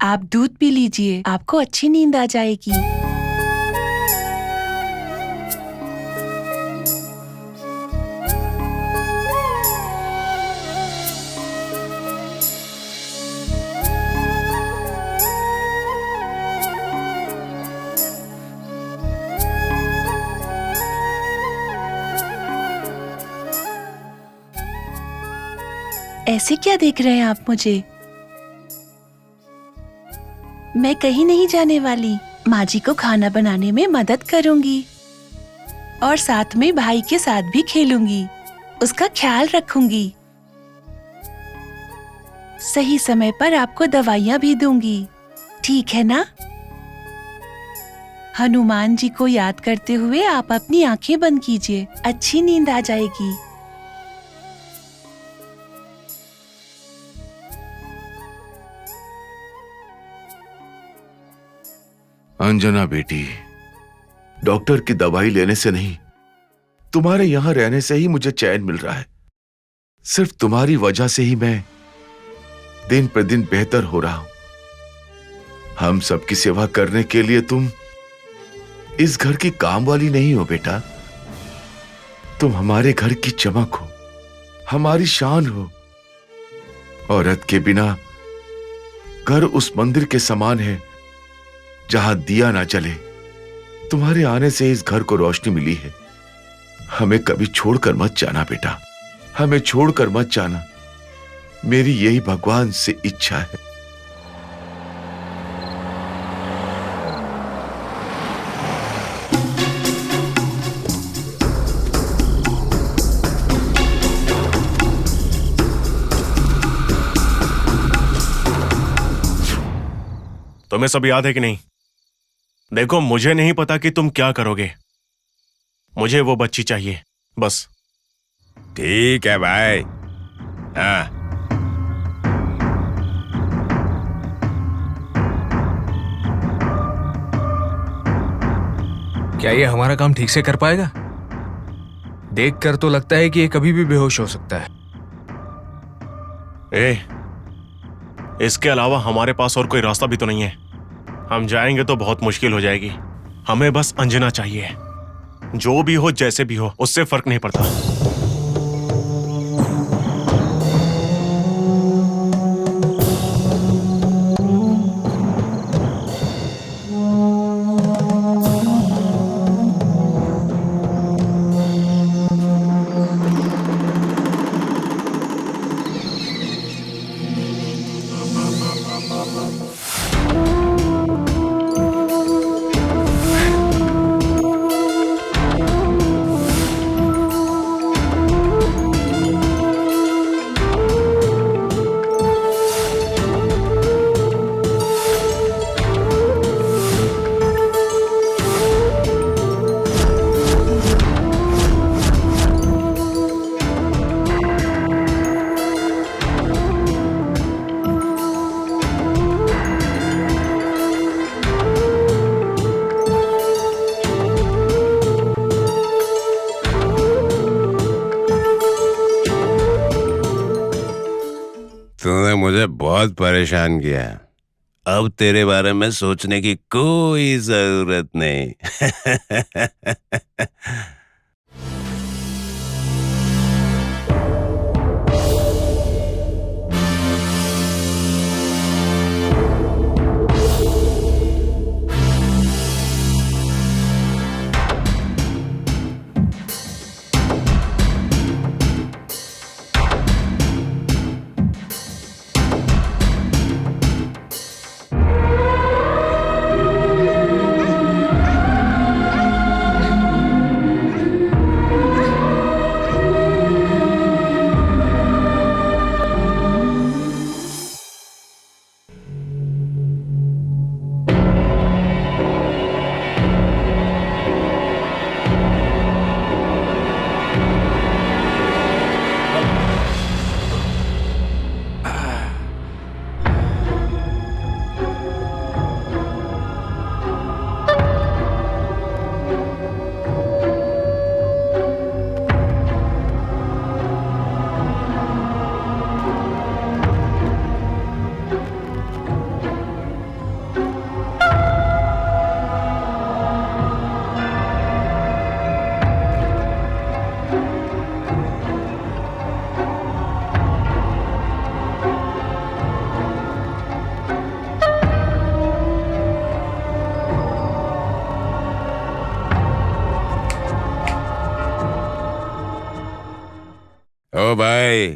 आप दूध पी लीजिए, आपको अच्छी नींद आ जाएगी। ऐसे क्या देख रहे हैं आप मुझे? मैं कहीं नहीं जाने वाली। माँ जी को खाना बनाने में मदद करूंगी और साथ में भाई के साथ भी खेलूंगी, उसका ख्याल रखूंगी। सही समय पर आपको दवाइयाँ भी दूंगी, ठीक है ना? हनुमान जी को याद करते हुए आप अपनी आंखें बंद कीजिए, अच्छी नींद आ जाएगी। अंजना बेटी, डॉक्टर की दवाई लेने से नहीं, तुम्हारे यहां रहने से ही मुझे चैन मिल रहा है। सिर्फ तुम्हारी वजह से ही मैं दिन प्रतिदिन बेहतर हो रहा हूं। हम सबकी सेवा करने के लिए तुम इस घर की काम वाली नहीं हो बेटा, तुम हमारे घर की चमक हो, हमारी शान हो। औरत के बिना घर उस मंदिर के समान है जहां दिया ना जले। तुम्हारे आने से इस घर को रोशनी मिली है। हमें कभी छोड़कर मत जाना बेटा, हमें छोड़कर मत जाना। मेरी यही भगवान से इच्छा है। तुम्हें सब याद है कि नहीं? देखो, मुझे नहीं पता कि तुम क्या करोगे, मुझे वो बच्ची चाहिए बस। ठीक है भाई। हाँ, क्या ये हमारा काम ठीक से कर पाएगा? देखकर तो लगता है कि ये कभी भी बेहोश हो सकता है। इसके अलावा हमारे पास और कोई रास्ता भी तो नहीं है। हम जाएंगे तो बहुत मुश्किल हो जाएगी। हमें बस अंजना चाहिए, जो भी हो जैसे भी हो, उससे फर्क नहीं पड़ता। तूने मुझे बहुत परेशान किया। अब तेरे बारे में सोचने की कोई जरूरत नहीं। ओ भाई।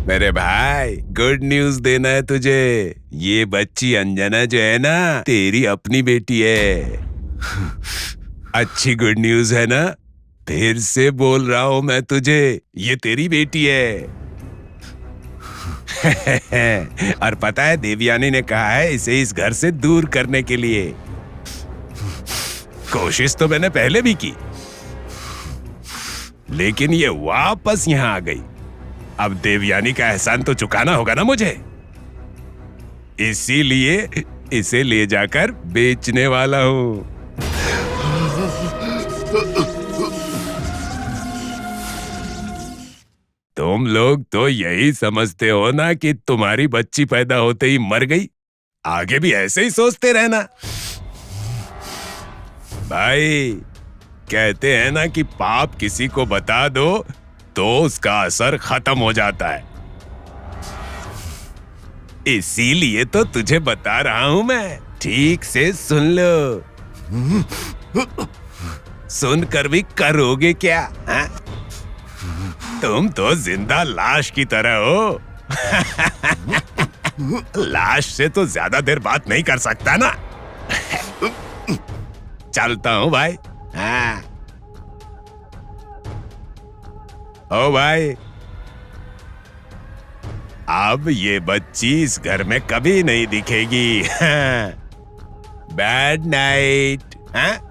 मेरे भाई, गुड न्यूज देना है तुझे। ये बच्ची अंजना जो है ना, तेरी अपनी बेटी है। अच्छी गुड न्यूज है ना? फिर से बोल रहा हूं मैं तुझे, ये तेरी बेटी है। और पता है, देवयानी ने कहा है इसे इस घर से दूर करने के लिए। कोशिश तो मैंने पहले भी की, लेकिन ये वापस यहां आ गई। अब देवयानी का एहसान तो चुकाना होगा ना मुझे, इसीलिए इसे ले जाकर बेचने वाला हूं। तुम लोग तो यही समझते हो ना कि तुम्हारी बच्ची पैदा होते ही मर गई। आगे भी ऐसे ही सोचते रहना। भाई, कहते हैं ना कि पाप किसी को बता दो तो उसका असर खत्म हो जाता है। इसीलिए तो तुझे बता रहा हूं मैं। ठीक से सुन लो। सुनकर भी करोगे क्या? हा? तुम तो जिंदा लाश की तरह हो। लाश से तो ज्यादा देर बात नहीं कर सकता ना। चलता हूं भाई। हाँ। ओ भाई, अब ये बच्ची इस घर में कभी नहीं दिखेगी। Bad night. हाँ?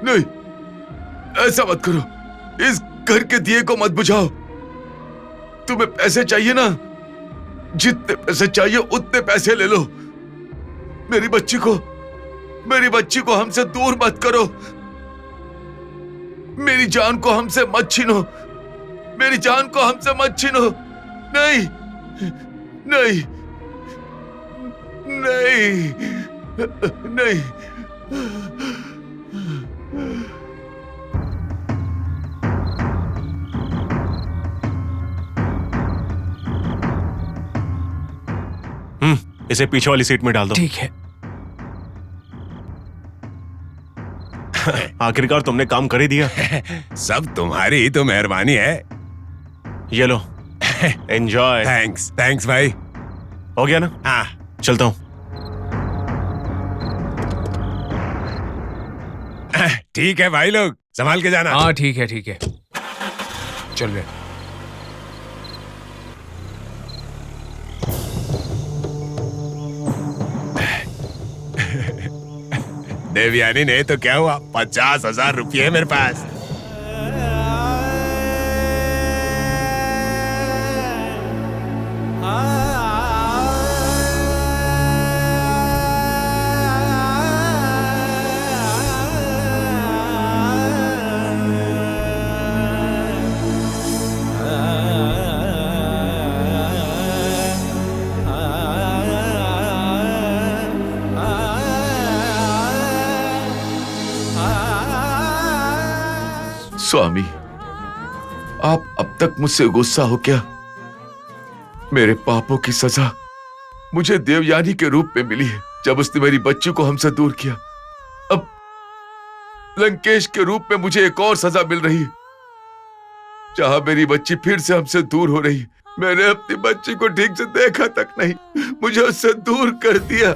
नहीं, ऐसा मत करो। इस घर के दिए को मत बुझाओ। तुम्हें पैसे चाहिए ना? जितने पैसे चाहिए उतने पैसे ले लो। मेरी बच्ची को हमसे दूर मत करो। मेरी जान को हमसे मत छीनो। मेरी जान को हमसे मत छीनो। नहीं, नहीं, नहीं, नहीं। इसे पीछे वाली सीट में डाल दो। ठीक है। आखिरकार तुमने काम कर ही दिया। सब तुम्हारी ही तो मेहरबानी है। ये लो, एंजॉय। थैंक्स, थैंक्स भाई। हो गया ना? हाँ, चलता हूं। ठीक है भाई लोग, संभाल के जाना। हाँ ठीक है, ठीक है। चल रहे। देवयानी ने तो क्या हुआ, 50,000 रुपये मेरे पास। स्वामी, आप अब तक मुझसे गुस्सा हो क्या? मेरे पापों की सजा मुझे देवयानी के रूप में मिली है, जब उसने मेरी बच्ची को हमसे दूर किया। अब लंकेश के रूप में मुझे एक और सजा मिल रही है, जहां मेरी बच्ची फिर से हमसे दूर हो रही है। मैंने अपनी बच्ची को ठीक से देखा तक नहीं, मुझे उससे दूर कर दिया।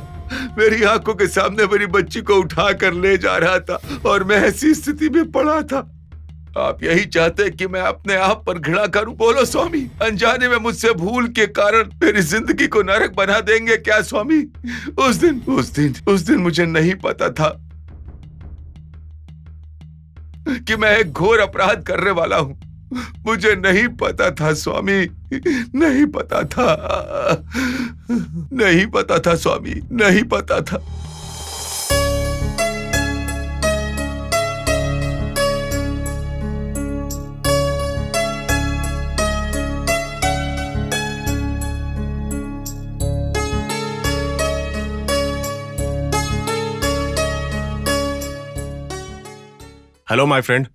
मेरी आंखों के सामने मेरी बच्ची को उठा कर ले जा रहा था और मैं ऐसी स्थिति में पड़ा था। आप यही चाहते हैं कि मैं अपने आप पर घृणा करूं? बोलो स्वामी, अनजाने में मुझसे भूल के कारण मेरी जिंदगी को नरक बना देंगे क्या स्वामी? उस दिन मुझे नहीं पता था कि मैं एक घोर अपराध करने वाला हूं। मुझे नहीं पता था स्वामी, नहीं पता था, नहीं पता था स्वामी, नहीं पता था। Hello my friend.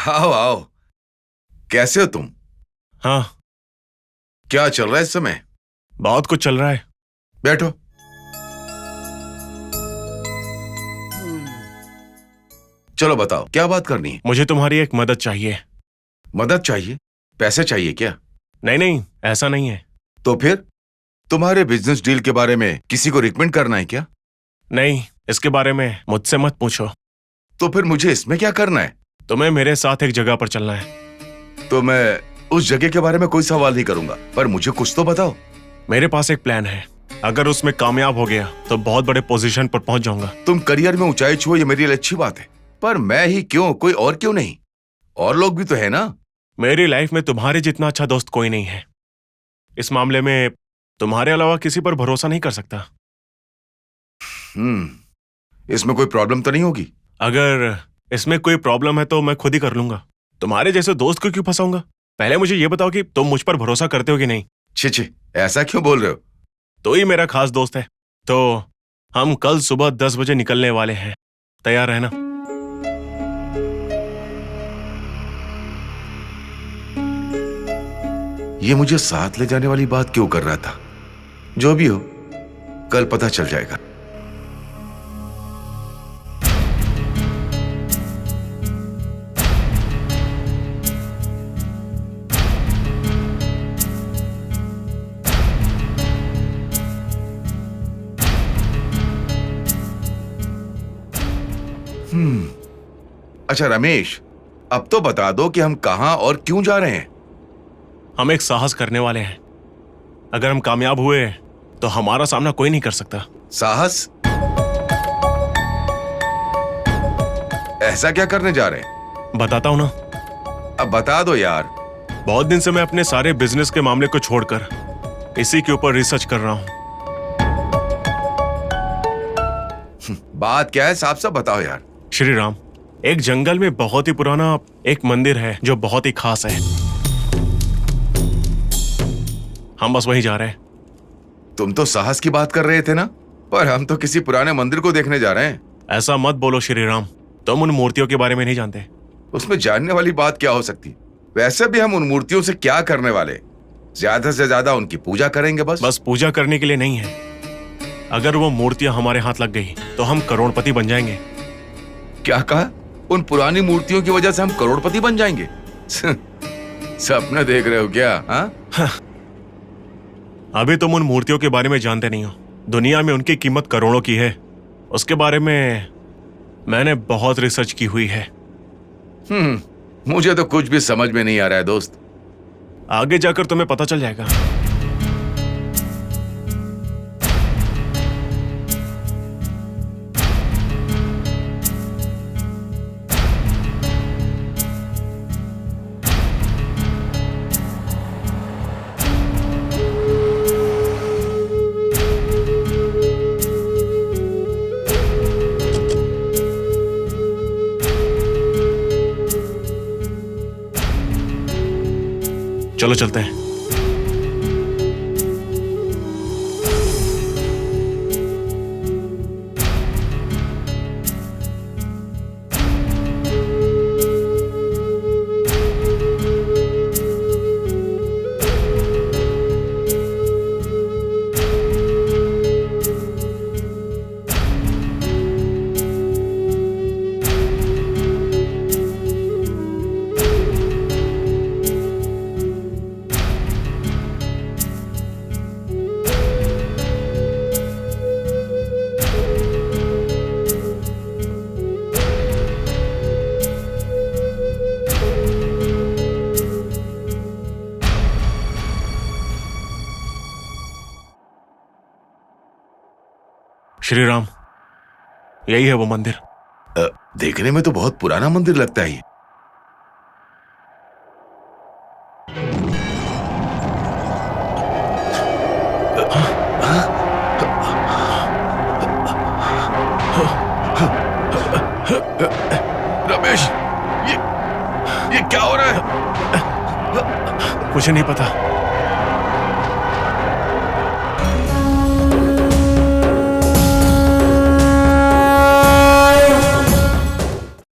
आओ आओ, कैसे हो तुम? हाँ, क्या चल रहा है इस समय? बहुत कुछ चल रहा है। बैठो। चलो बताओ, क्या बात करनी है? मुझे तुम्हारी एक मदद चाहिए। मदद चाहिए? पैसे चाहिए क्या? नहीं नहीं, ऐसा नहीं है। तो फिर तुम्हारे बिजनेस डील के बारे में किसी को रिकमेंड करना है क्या? नहीं, इसके बारे में मुझसे मत पूछो। तो फिर मुझे इसमें क्या करना है? तुम्हें मेरे साथ एक जगह पर चलना है। तो मैं उस जगह के बारे में कोई सवाल नहीं करूंगा, पर मुझे कुछ तो बताओ। मेरे पास एक प्लान है, अगर उसमें कामयाब हो गया तो बहुत बड़े पोजीशन पर पहुंच जाऊंगा। तुम करियर में ऊंचाई छुओ, ये मेरे लिए अच्छी बात है, पर मैं ही क्यों, कोई और क्यों नहीं? और लोग भी तो है ना। मेरी लाइफ में तुम्हारे जितना अच्छा दोस्त कोई नहीं है। इस मामले में तुम्हारे अलावा किसी पर भरोसा नहीं कर सकता। इसमें कोई प्रॉब्लम तो नहीं होगी? अगर इसमें कोई प्रॉब्लम है तो मैं खुद ही कर लूंगा। तुम्हारे जैसे दोस्त को क्यों फंसाऊंगा? पहले मुझे ये बताओ कि तुम मुझ पर भरोसा करते हो कि नहीं। छी, ऐसा क्यों बोल रहे हो? तो ही मेरा खास दोस्त है। तो हम कल सुबह 10 बजे निकलने वाले हैं, तैयार रहना। ये मुझे साथ ले जाने वाली बात क्यों कर रहा था? जो भी हो, कल पता चल जाएगा। अच्छा रमेश, अब तो बता दो कि हम कहां और क्यों जा रहे हैं। हम एक साहस करने वाले हैं। अगर हम कामयाब हुए तो हमारा सामना कोई नहीं कर सकता। साहस? ऐसा क्या करने जा रहे हैं? बताता हूं ना। अब बता दो यार। बहुत दिन से मैं अपने सारे बिजनेस के मामले को छोड़कर इसी के ऊपर रिसर्च कर रहा हूं। बात क्या है, साफ साफ बताओ यार। श्री राम, एक जंगल में बहुत ही पुराना एक मंदिर है जो बहुत ही खास है। हम बस वहीं जा रहे हैं। तुम तो साहस की बात कर रहे थे ना, पर हम तो किसी पुराने मंदिर को देखने जा रहे हैं। ऐसा मत बोलो श्री राम, तुम उन मूर्तियों के बारे में नहीं जानते। उसमें जानने वाली बात क्या हो सकती? वैसे भी हम उन मूर्तियों से क्या करने वाले? ज्यादा से ज्यादा उनकी पूजा करेंगे बस पूजा करने के लिए नहीं है। अगर वो मूर्तियां हमारे हाथ लग गई तो हम करोड़पति बन जाएंगे। क्या कहा? उन पुरानी मूर्तियों की वजह से हम करोड़पति बन जाएंगे? सपने देख रहे हो क्या? हाँ? अभी तुम उन मूर्तियों के बारे में जानते नहीं हो। दुनिया में उनकी कीमत करोड़ों की है। उसके बारे में मैंने बहुत रिसर्च की हुई है। मुझे तो कुछ भी समझ में नहीं आ रहा है दोस्त। आगे जाकर तुम्हें पता चल जाएगा। चलो चलते हैं। श्री राम, यही है वो मंदिर। देखने में तो बहुत पुराना मंदिर लगता है ये। रमेश, ये क्या हो रहा है? मुझे नहीं पता।